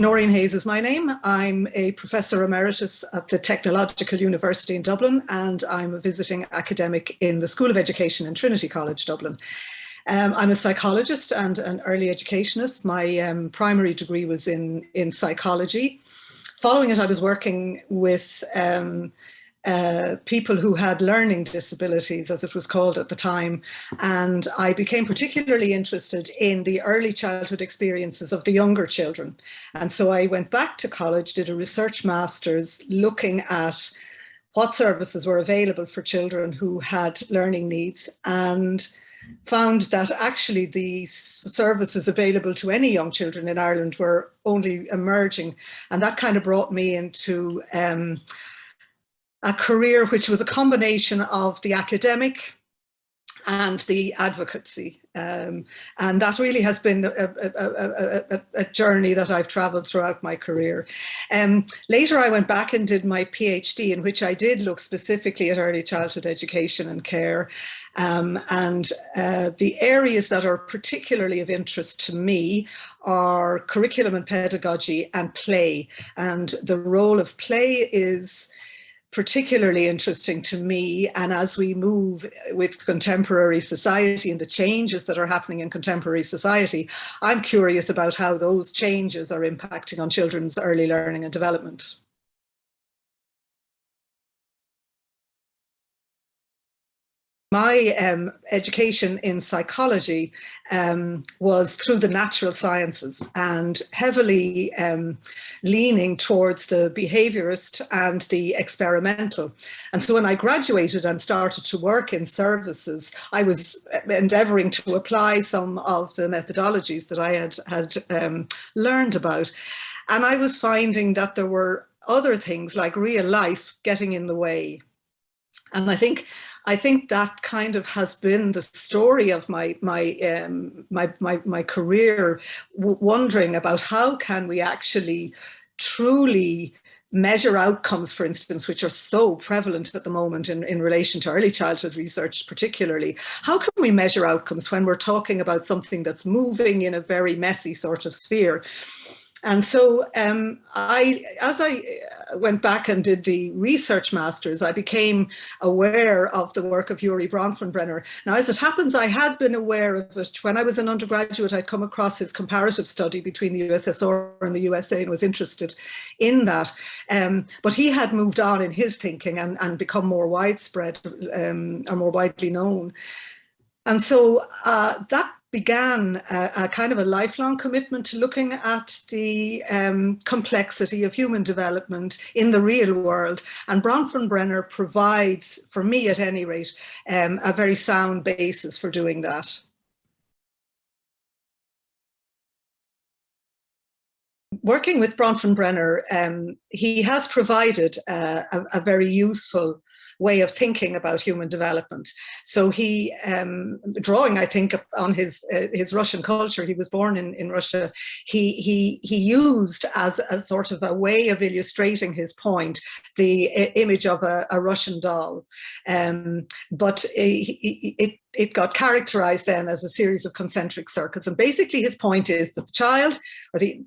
Nóirín Hayes is my name. I'm a Professor Emeritus at the Technological University in Dublin, and I'm a visiting academic in the School of Education in Trinity College, Dublin. I'm a psychologist and an early educationist. My primary degree was in psychology. Following it, I was working with people who had learning disabilities, as it was called at the time. And I became particularly interested in the early childhood experiences of the younger children. And so I went back to college, did a research master's looking at what services were available for children who had learning needs, and found that actually the services available to any young children in Ireland were only emerging. And that kind of brought me into a career which was a combination of the academic and the advocacy. And that really has been a journey that I've traveled throughout my career. Later, I went back and did my PhD, in which I did look specifically at early childhood education and care. The areas that are particularly of interest to me are curriculum and pedagogy and play. And the role of play is particularly interesting to me. And as we move with contemporary society and the changes that are happening in contemporary society, I'm curious about how those changes are impacting on children's early learning and development. My education in psychology was through the natural sciences and heavily leaning towards the behaviorist and the experimental. And so when I graduated and started to work in services, I was endeavouring to apply some of the methodologies that I had learned about. And I was finding that there were other things like real life getting in the way. And I think that kind of has been the story of my career, wondering about how can we actually truly measure outcomes, for instance, which are so prevalent at the moment in relation to early childhood research particularly. How can we measure outcomes when we're talking about something that's moving in a very messy sort of sphere? And so as I went back and did the research masters, I became aware of the work of Bronfenbrenner. Now, as it happens, I had been aware of it. When I was an undergraduate, I'd come across his comparative study between the USSR and the USA and was interested in that. But he had moved on in his thinking and become more widespread or more widely known. And so that began a kind of a lifelong commitment to looking at the complexity of human development in the real world. And Bronfenbrenner provides, for me at any rate, a very sound basis for doing that. Working with Bronfenbrenner, he has provided a very useful way of thinking about human development. So he, drawing, I think, on his Russian culture, he was born in Russia, he used as a sort of a way of illustrating his point, the image of a Russian doll. But it got characterized then as a series of concentric circles. And basically his point is that the child, or the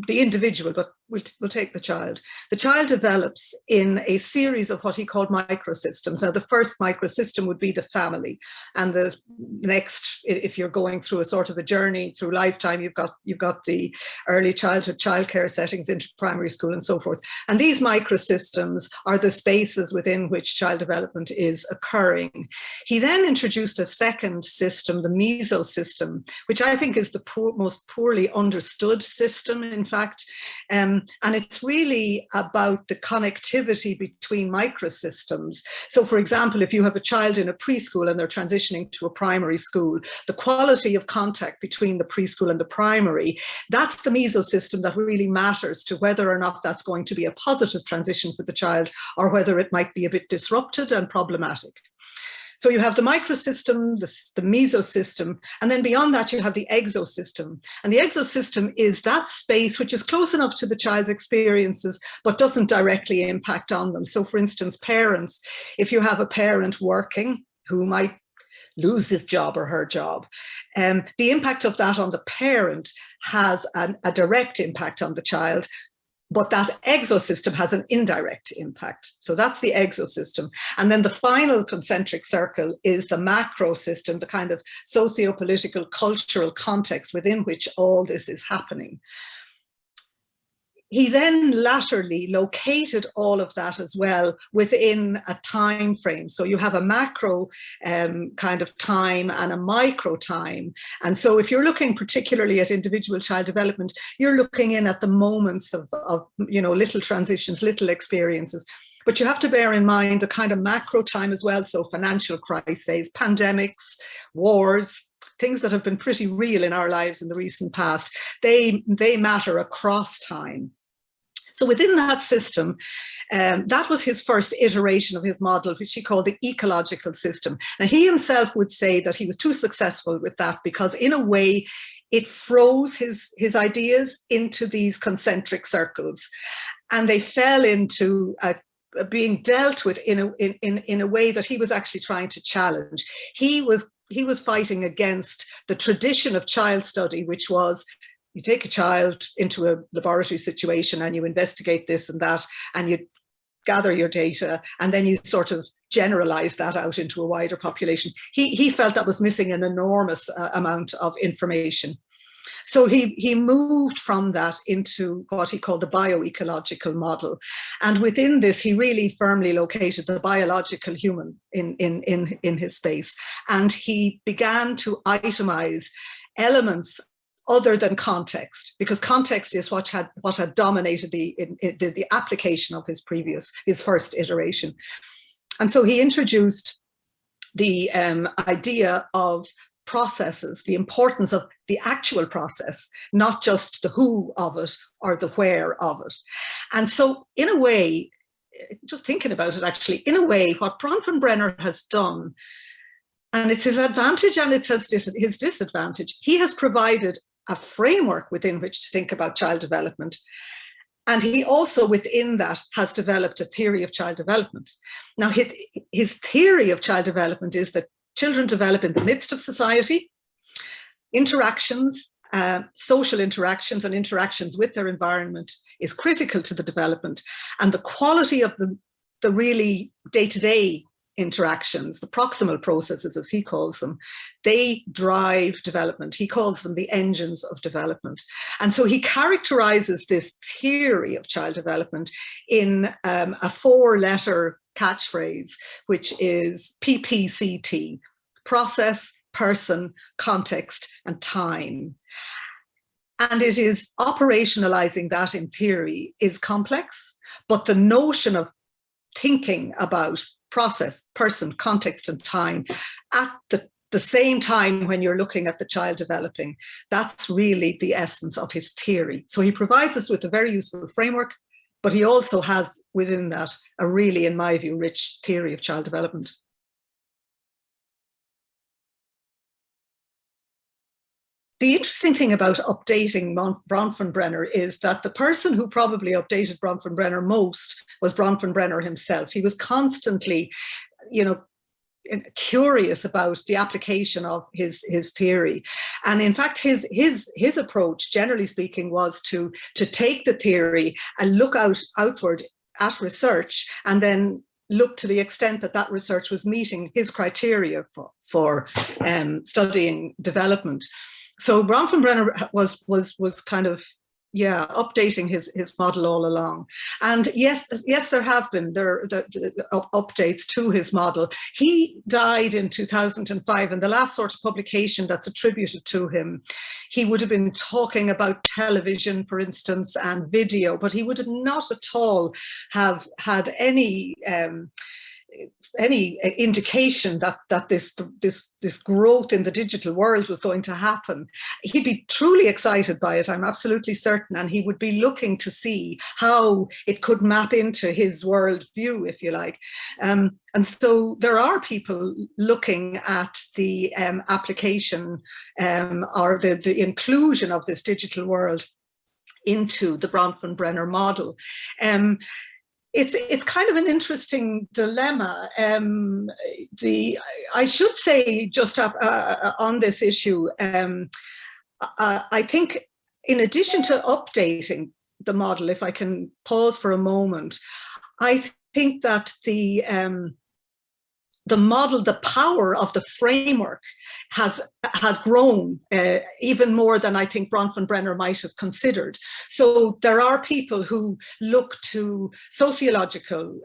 individual, but we'll take the child. The child develops in a series of what he called microsystems. Now, the first microsystem would be the family. And the next, if you're going through a sort of a journey through lifetime, you've got the early childhood childcare settings into primary school and so forth. And these microsystems are the spaces within which child development is occurring. He then introduced a second system, the mesosystem, which I think is the most poorly understood system, in fact. And it's really about the connectivity between microsystems. So, for example, if you have a child in a preschool and they're transitioning to a primary school, the quality of contact between the preschool and the primary, that's the mesosystem that really matters to whether or not that's going to be a positive transition for the child or whether it might be a bit disrupted and problematic. So you have the microsystem, the mesosystem, and then beyond that you have the exosystem. And the exosystem is that space which is close enough to the child's experiences but doesn't directly impact on them. So for instance, parents, if you have a parent working who might lose his job or her job. The impact of that on the parent has a direct impact on the child, but that exosystem has an indirect impact. So that's the exosystem. And then the final concentric circle is the macro system, the kind of socio-political, cultural context within which all this is happening. He then latterly located all of that as well within a time frame. So you have a macro kind of time and a micro time. And so if you're looking particularly at individual child development, you're looking in at the moments of little transitions, little experiences. But you have to bear in mind the kind of macro time as well. So financial crises, pandemics, wars, things that have been pretty real in our lives in the recent past, they matter across time. So within that system, that was his first iteration of his model, which he called the ecological system. Now, he himself would say that he was too successful with that because in a way, it froze his ideas into these concentric circles, and they fell into being dealt with in a way that he was actually trying to challenge. He was fighting against the tradition of child study, which was you take a child into a laboratory situation and you investigate this and that, and you gather your data, and then you sort of generalize that out into a wider population. He felt that was missing an enormous amount of information. So he moved from that into what he called the bio-ecological model. And within this, he really firmly located the biological human in his space. And he began to itemize elements other than context, because context is what had dominated the application of his first iteration. And so he introduced the idea of processes, the importance of the actual process, not just the who of it or the where of it. And so in a way, just thinking about it actually, in a way, what Bronfenbrenner has done, and it's his advantage and it's his disadvantage, he has provided a framework within which to think about child development. And he also, within that, has developed a theory of child development. Now, his theory of child development is that children develop in the midst of society, interactions, social interactions and interactions with their environment is critical to the development. And the quality of the really day-to-day interactions, the proximal processes, as he calls them, they drive development. He calls them the engines of development. And so he characterizes this theory of child development in a 4-letter catchphrase, which is PPCT: process, person, context, and time. And it is operationalizing that in theory is complex, but the notion of thinking about process, person, context, and time at the same time when you're looking at the child developing, that's really the essence of his theory. So he provides us with a very useful framework, but he also has within that a really, in my view, rich theory of child development. The interesting thing about updating Bronfenbrenner is that the person who probably updated Bronfenbrenner most was Bronfenbrenner himself. He was constantly, curious about the application of his theory. And in fact, his approach, generally speaking, was to take the theory and look outward at research, and then look to the extent that research was meeting his criteria for studying development. So Bronfenbrenner was kind of, updating his model all along. And yes, there have been updates to his model. He died in 2005, and the last sort of publication that's attributed to him, he would have been talking about television, for instance, and video, but he would not at all have had any indication that this growth in the digital world was going to happen. He'd be truly excited by it, I'm absolutely certain, and he would be looking to see how it could map into his world view, if you like. And so there are people looking at the application or the inclusion of this digital world into the Bronfenbrenner model. it's kind of an interesting dilemma. I should say just on this issue, I think in addition to updating the model, if I can pause for a moment, I think that the model, the power of the framework has grown even more than I think Bronfenbrenner might have considered. So there are people who look to sociological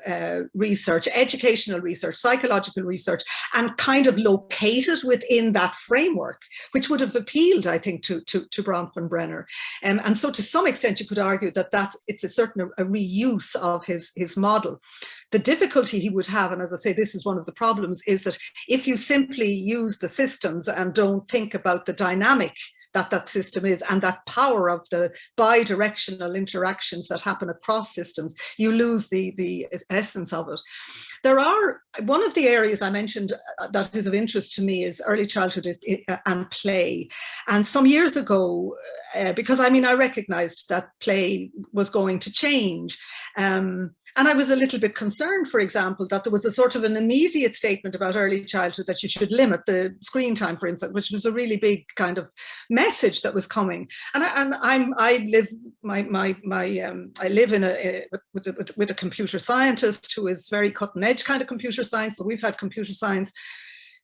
research, educational research, psychological research, and kind of locate it within that framework, which would have appealed, I think, to Bronfenbrenner. And so to some extent, you could argue that it's a reuse of his model. The difficulty he would have, and as I say, this is one of the problems, is that if you simply use the systems and don't think about the dynamic that system is and that power of the bi-directional interactions that happen across systems, you lose the essence of it. One of the areas I mentioned that is of interest to me is early childhood and play. And some years ago, because I recognized that play was going to change, and I was a little bit concerned, for example, that there was a sort of an immediate statement about early childhood that you should limit the screen time, for instance, which was a really big kind of message that was coming. And I live with a computer scientist who is very cutting edge kind of computer science. So we've had computer science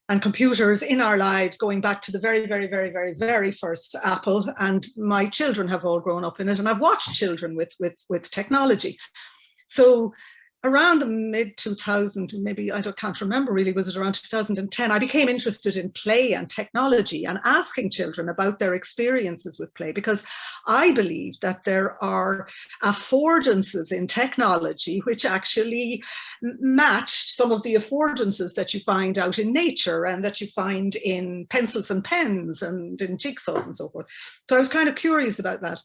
and computers in our lives going back to the very, very, very, very, very first Apple. And my children have all grown up in it, and I've watched children with technology. So around the mid-2000s, maybe can't remember really, was it around 2010, I became interested in play and technology and asking children about their experiences with play, because I believe that there are affordances in technology which actually match some of the affordances that you find out in nature and that you find in pencils and pens and in jigsaws and so forth. So I was kind of curious about that.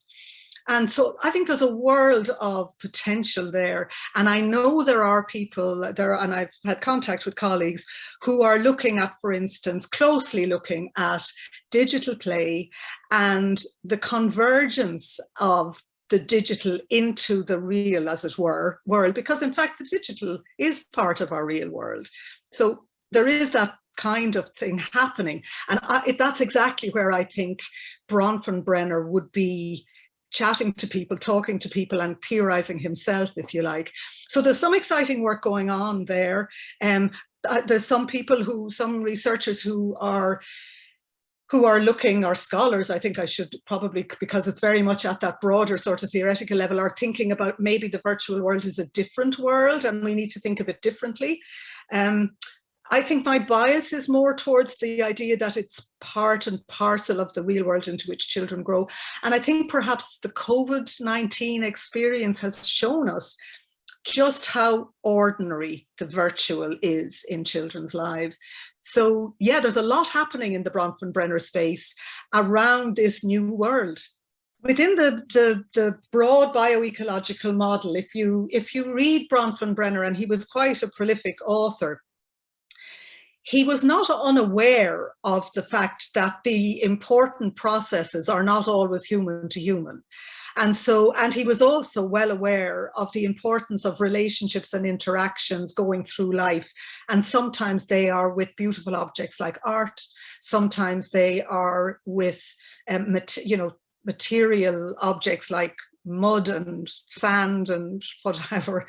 And so I think there's a world of potential there. And I know there are people there, and I've had contact with colleagues who are looking at, for instance, closely looking at digital play and the convergence of the digital into the real, as it were, world, because in fact, the digital is part of our real world. So there is that kind of thing happening. And that's exactly where I think Bronfenbrenner would be chatting to people, talking to people, and theorizing himself, if you like. So there's some exciting work going on there. There's some researchers who are looking, or scholars, I think I should probably, because it's very much at that broader sort of theoretical level, are thinking about maybe the virtual world is a different world and we need to think of it differently. I think my bias is more towards the idea that it's part and parcel of the real world into which children grow. And I think perhaps the COVID-19 experience has shown us just how ordinary the virtual is in children's lives. So yeah, there's a lot happening in the Bronfenbrenner space around this new world. Within the broad bio-ecological model, if you read Bronfenbrenner, and he was quite a prolific author, he was not unaware of the fact that the important processes are not always human to human. And he was also well aware of the importance of relationships and interactions going through life. And sometimes they are with beautiful objects like art. Sometimes they are with, material objects like mud and sand and whatever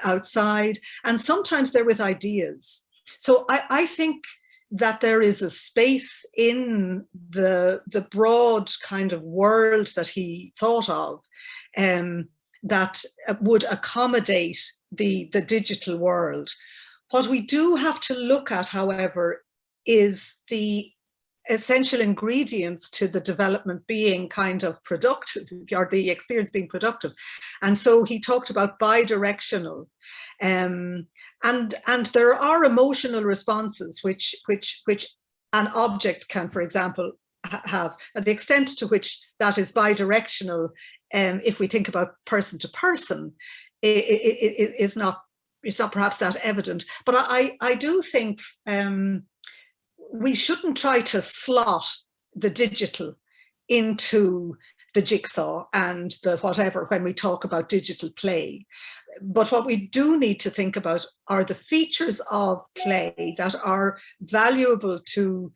outside. And sometimes they're with ideas. So I think that there is a space in the broad kind of world that he thought of that would accommodate the digital world. What we do have to look at, however, is the essential ingredients to the development being kind of productive, or the experience being productive. And so he talked about bi-directional. And there are emotional responses which an object can, for example, have. And the extent to which that is bi-directional, if we think about person to person, it's not perhaps that evident. But I do think we shouldn't try to slot the digital into the jigsaw and the whatever when we talk about digital play. But what we do need to think about are the features of play that are valuable to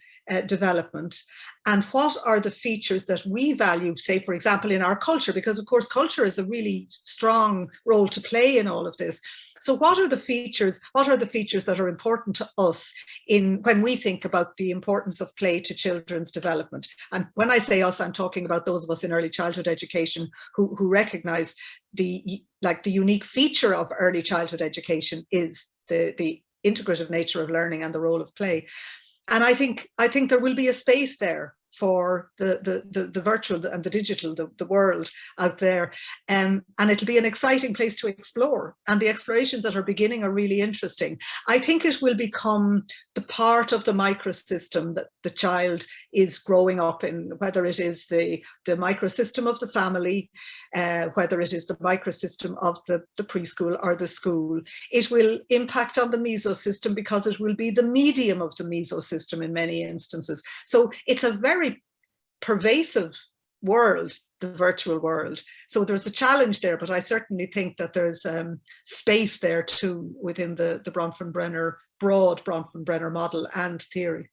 development, and what are the features that we value, say, for example, in our culture, because of course culture is a really strong role to play in all of this. So what are the features that are important to us when we think about the importance of play to children's development? And when I say us, I'm talking about those of us in early childhood education who recognize the unique feature of early childhood education is the integrative nature of learning and the role of play. And I think there will be a space there for the virtual and the digital, the world out there. And it'll be an exciting place to explore. And the explorations that are beginning are really interesting. I think it will become the part of the microsystem that the child is growing up in, whether it is the microsystem of the family, whether it is the microsystem of the preschool or the school. It will impact on the mesosystem because it will be the medium of the mesosystem in many instances. So it's a very pervasive world, the virtual world. So there's a challenge there, but I certainly think that there's space there too within the Bronfenbrenner, broad Bronfenbrenner model and theory.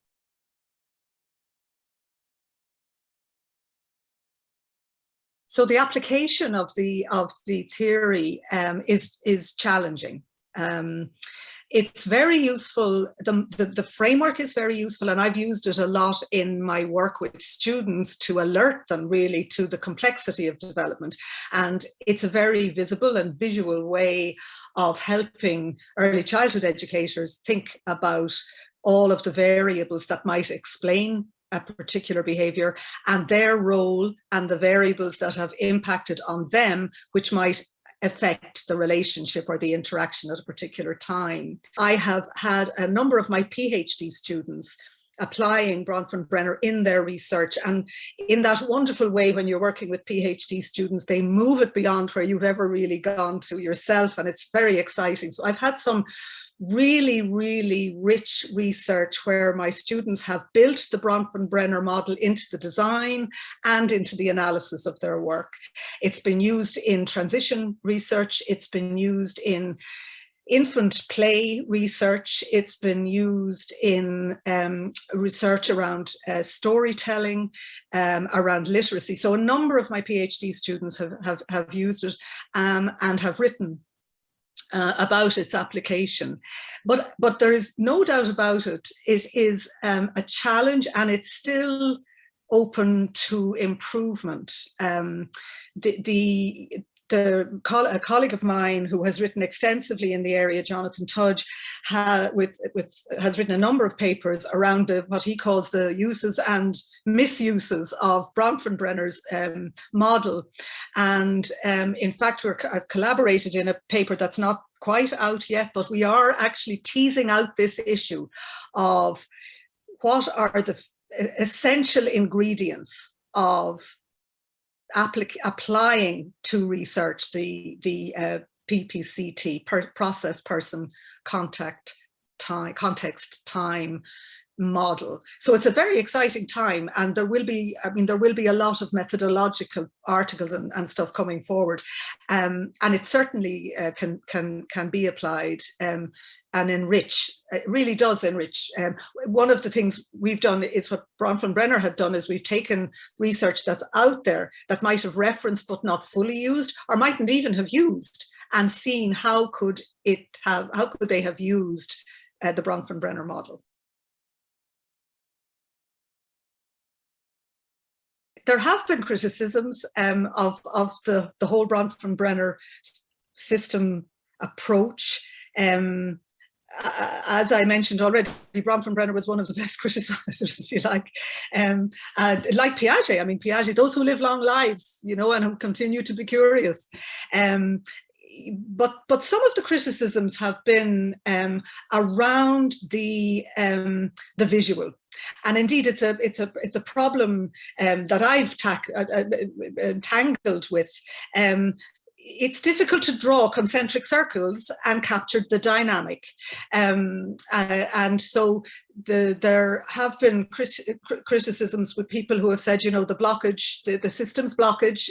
So the application of the theory is challenging. It's very useful. The framework is very useful, and I've used it a lot in my work with students to alert them really to the complexity of development. And it's a very visible and visual way of helping early childhood educators think about all of the variables that might explain a particular behavior and their role and the variables that have impacted on them, which might affect the relationship or the interaction at a particular time. I have had a number of my PhD students applying Bronfenbrenner in their research, and in that wonderful way when you're working with PhD students, they move it beyond where you've ever really gone to yourself, and it's very exciting. So I've had some really, really rich research where my students have built the Bronfenbrenner model into the design and into the analysis of their work. It's been used in transition research, it's been used in infant play research, it's been used in research around storytelling, around literacy. So a number of my PhD students have used it and have written about its application. But there is no doubt about it. It is a challenge, and it's still open to improvement. A colleague of mine who has written extensively in the area, Jonathan Tudge, has written a number of papers around what he calls the uses and misuses of Bronfenbrenner's model. And in fact, I've collaborated in a paper that's not quite out yet, but we are actually teasing out this issue of what are the essential ingredients of applying to research the PPCT, process, person, context, time model. So it's a very exciting time, and there will be a lot of methodological articles and stuff coming forward, and it certainly can be applied and enrich. It really does enrich. One of the things we've done is what Bronfenbrenner had done, is we've taken research that's out there that might have referenced but not fully used, or mightn't even have used, and seen how could they have used the Bronfenbrenner model. There have been criticisms of the whole Bronfenbrenner system approach. As I mentioned already, Bronfenbrenner was one of the best criticizers, if you like. Like Piaget, I mean, Piaget, those who live long lives, you know, and who continue to be curious. But some of the criticisms have been around the visual, and indeed it's a problem that I've tangled with. it's difficult to draw concentric circles and capture the dynamic. And so there have been criticisms with people who have said, you know, the blockage, the systems blockage.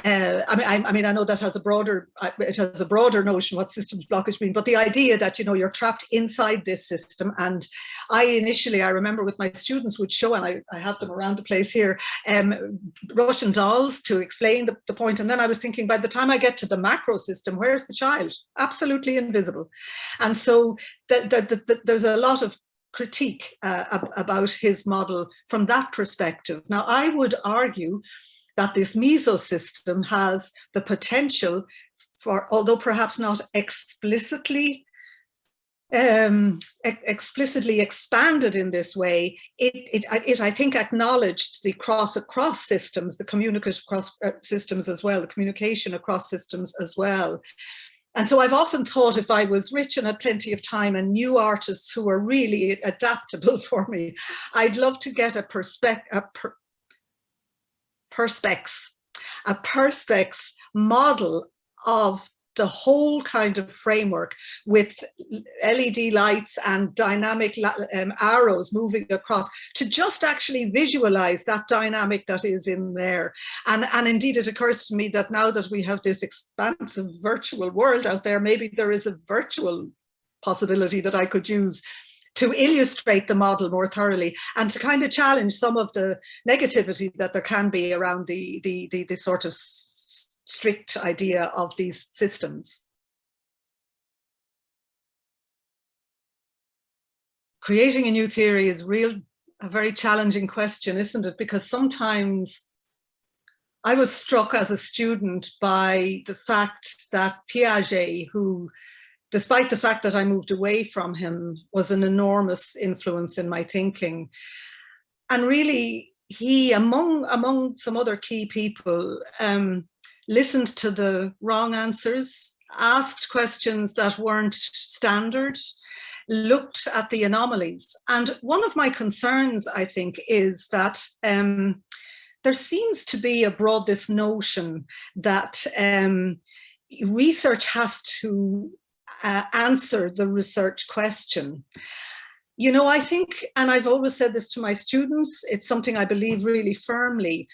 I mean, I know that has it has a broader notion what systems blockage mean, but the idea that, you know, you're trapped inside this system. And I remember with my students would show, and I have them around the place here, Russian dolls to explain the point. And then I was thinking, by the time I get to the macro system, where's the child? Absolutely invisible. And so there's a lot of critique about his model from that perspective. Now, I would argue that this meso system has the potential for, although perhaps not explicitly expanded in this way, it I think acknowledged the across systems, the communication across systems as well, the communication across systems as well. And so I've often thought, if I was rich and had plenty of time and new artists who are really adaptable for me, I'd love to get a perspex model of the whole kind of framework with LED lights and dynamic arrows moving across, to just actually visualize that dynamic that is in there. And indeed, it occurs to me that now that we have this expansive virtual world out there, maybe there is a virtual possibility that I could use to illustrate the model more thoroughly and to kind of challenge some of the negativity that there can be around the sort of strict idea of these systems. Creating a new theory is a very challenging question, isn't it? Because sometimes I was struck as a student by the fact that Piaget, who, despite the fact that I moved away from him, was an enormous influence in my thinking. And really, he, among some other key people, listened to the wrong answers, asked questions that weren't standard, looked at the anomalies. And one of my concerns, I think, is that there seems to be abroad this notion that research has to answer the research question. You know, I think, and I've always said this to my students, it's something I believe really firmly,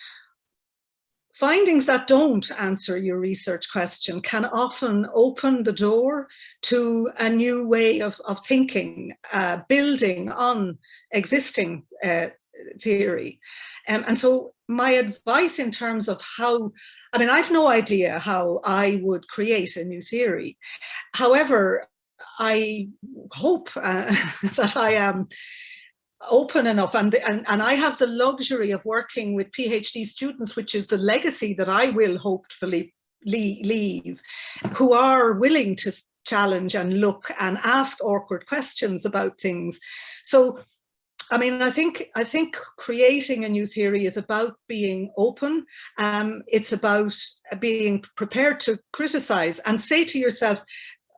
findings that don't answer your research question can often open the door to a new way of thinking, building on existing theory. And so my advice in terms of how, I mean, I've no idea how I would create a new theory. However, I hope that I am open enough, and I have the luxury of working with PhD students, which is the legacy that I will hopefully leave, who are willing to challenge and look and ask awkward questions about things. So, I mean, I think creating a new theory is about being open. It's about being prepared to criticize and say to yourself,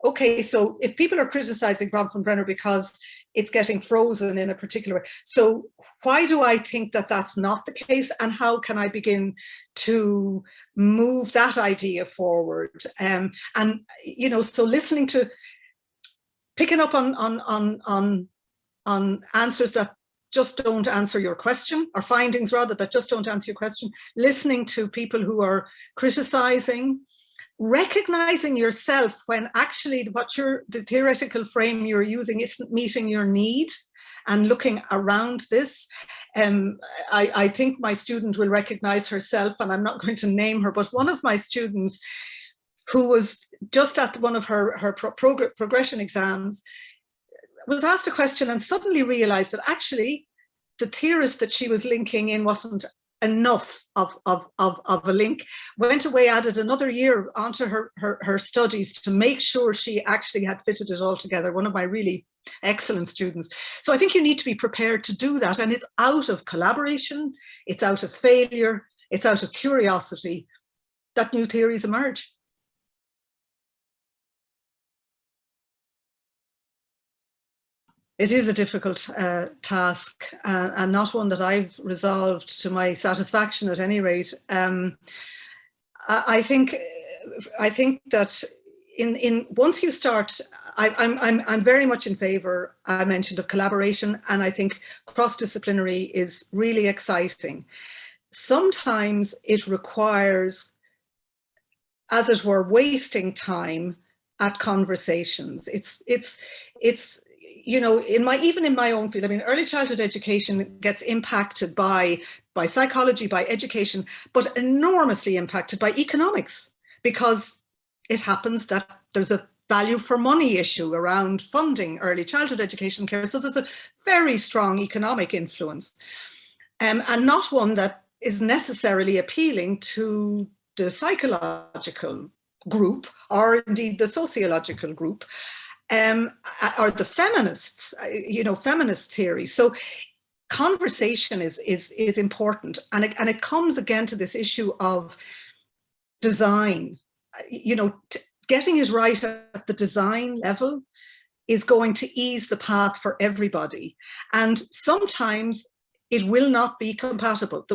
okay, so if people are criticizing Bronfenbrenner because it's getting frozen in a particular way, so why do I think that that's not the case, and how can I begin to move that idea forward? And you know, so listening to, picking up on answers that just don't answer your question, or findings rather that just don't answer your question, listening to people who are criticizing, recognizing yourself when actually the theoretical frame you're using isn't meeting your need, and looking around this. I think my student will recognize herself, and I'm not going to name her, but one of my students who was just at one of her progression exams was asked a question and suddenly realized that actually the theorist that she was linking in wasn't enough of a link, went away, added another year onto her studies to make sure she actually had fitted it all together. One of my really excellent students. So I think you need to be prepared to do that, and it's out of collaboration, it's out of failure, it's out of curiosity that new theories emerge. It is a difficult task, and not one that I've resolved to my satisfaction at any rate. I think I think that once you start, I'm very much in favor, I mentioned, of collaboration, and I think cross-disciplinary is really exciting. Sometimes it requires, as it were, wasting time at conversations. It's you know, even in my own field, I mean, early childhood education gets impacted by psychology, by education, but enormously impacted by economics, because it happens that there's a value for money issue around funding early childhood education care. So there's a very strong economic influence, and not one that is necessarily appealing to the psychological group, or indeed the sociological group, or the feminists, you know, feminist theory. So conversation is important, and it comes again to this issue of design. You know, getting it right at the design level is going to ease the path for everybody, and sometimes it will not be compatible.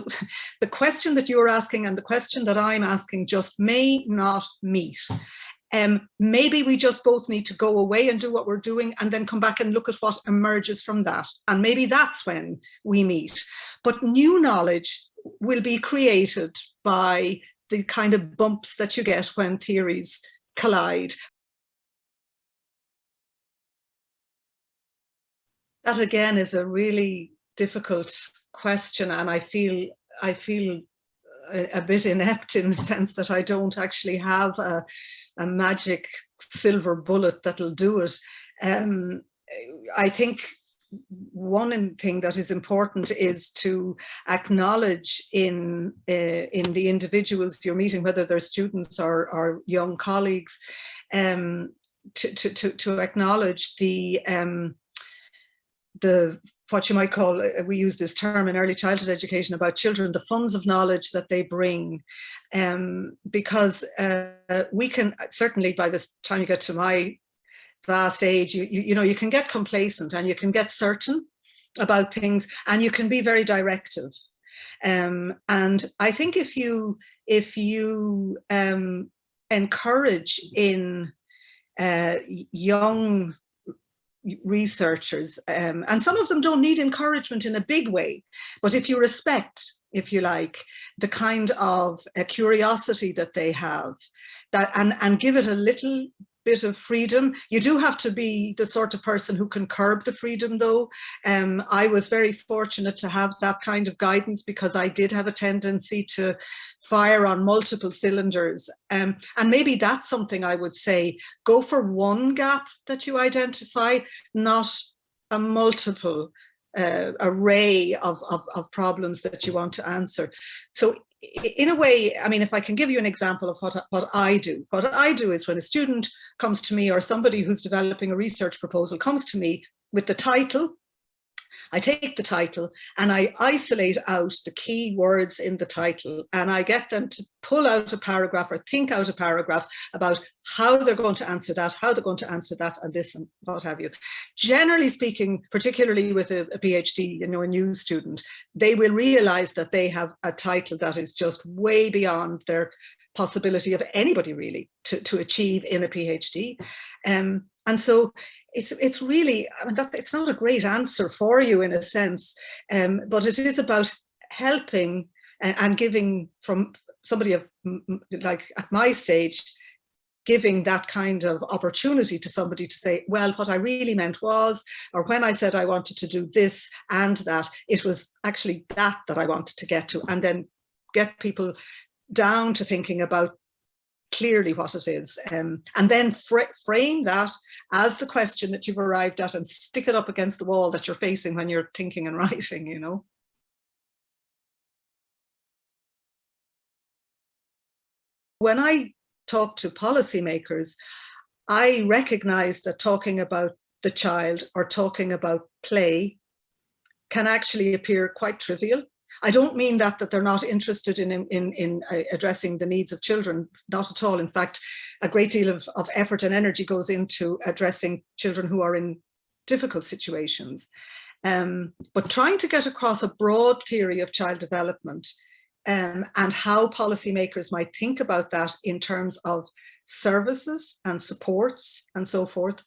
The question that you're asking and the question that I'm asking just may not meet. Maybe we just both need to go away and do what we're doing and then come back and look at what emerges from that. And maybe that's when we meet. But new knowledge will be created by the kind of bumps that you get when theories collide. That again is a really difficult question, and I feel a bit inept in the sense that I don't actually have a magic silver bullet that'll do it. I think one thing that is important is to acknowledge in the individuals you're meeting, whether they're students or young colleagues, to acknowledge the what you might call, we use this term in early childhood education about children, the funds of knowledge that they bring, because we can, certainly by the time you get to my vast age, you know, you can get complacent and you can get certain about things, and you can be very directive. And I think if you encourage in young researchers, and some of them don't need encouragement in a big way, but if you respect, if you like, the kind of curiosity that they have, that and give it a little bit of freedom. You do have to be the sort of person who can curb the freedom, though. I was very fortunate to have that kind of guidance, because I did have a tendency to fire on multiple cylinders. And maybe that's something I would say, go for one gap that you identify, not a multiple array of problems that you want to answer. So in a way, I mean, if I can give you an example of what I do is, when a student comes to me, or somebody who's developing a research proposal comes to me with the title, I take the title and I isolate out the key words in the title, and I get them to pull out a paragraph or think out a paragraph about how they're going to answer that, and this and what have you. Generally speaking, particularly with a PhD, you know, a new student, they will realize that they have a title that is just way beyond their possibility of anybody really to achieve in a PhD. And so it's really, I mean, it's not a great answer for you in a sense, but it is about helping and giving, from somebody of, like, at my stage, giving that kind of opportunity to somebody to say, well, what I really meant was, or when I said I wanted to do this and that, it was actually that I wanted to get to, and then get people down to thinking about clearly what it is, and then frame that as the question that you've arrived at, and stick it up against the wall that you're facing when you're thinking and writing, you know. When I talk to policymakers, I recognize that talking about the child or talking about play can actually appear quite trivial. I don't mean that they're not interested in addressing the needs of children, not at all. In fact, a great deal of effort and energy goes into addressing children who are in difficult situations. But trying to get across a broad theory of child development and how policymakers might think about that in terms of services and supports and so forth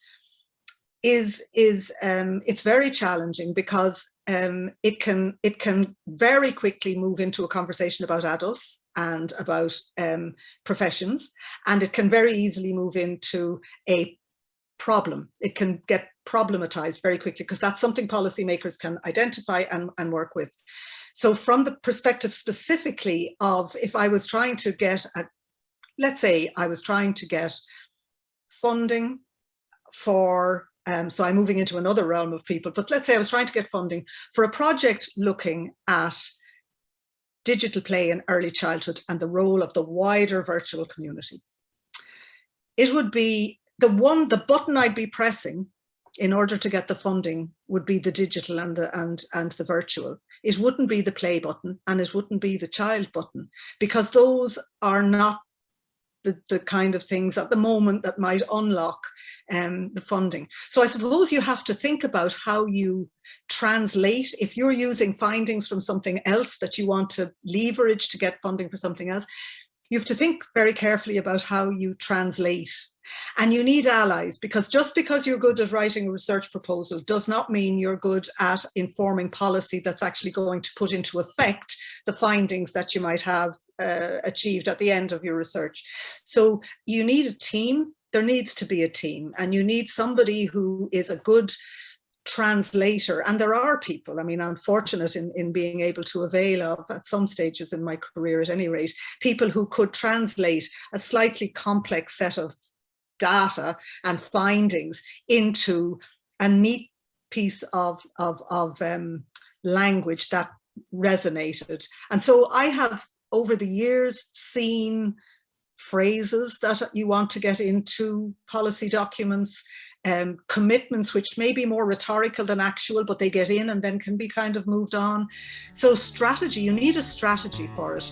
is it's very challenging, because it can very quickly move into a conversation about adults and about professions, and it can very easily move into a problem. It can get problematized very quickly, because that's something policymakers can identify and work with. So from the perspective specifically of, if I was trying to get, let's say I was trying to get funding for, so I'm moving into another realm of people, but let's say I was trying to get funding for a project looking at digital play in early childhood and the role of the wider virtual community. It would be the button I'd be pressing in order to get the funding would be the digital and the virtual. It wouldn't be the play button, and it wouldn't be the child button, because those are not the kind of things at the moment that might unlock the funding. So I suppose you have to think about how you translate. If you're using findings from something else that you want to leverage to get funding for something else, you have to think very carefully about how you translate. And you need allies, because just because you're good at writing a research proposal does not mean you're good at informing policy that's actually going to put into effect the findings that you might have achieved at the end of your research. So you need a team. There needs to be a team, and you need somebody who is a good translator. And there are people, I mean, I'm fortunate in being able to avail of, at some stages in my career at any rate, people who could translate a slightly complex set of data and findings into a neat piece of language that resonated. And so I have, over the years, seen phrases that you want to get into policy documents, commitments which may be more rhetorical than actual, but they get in and then can be kind of moved on. So strategy, you need a strategy for it.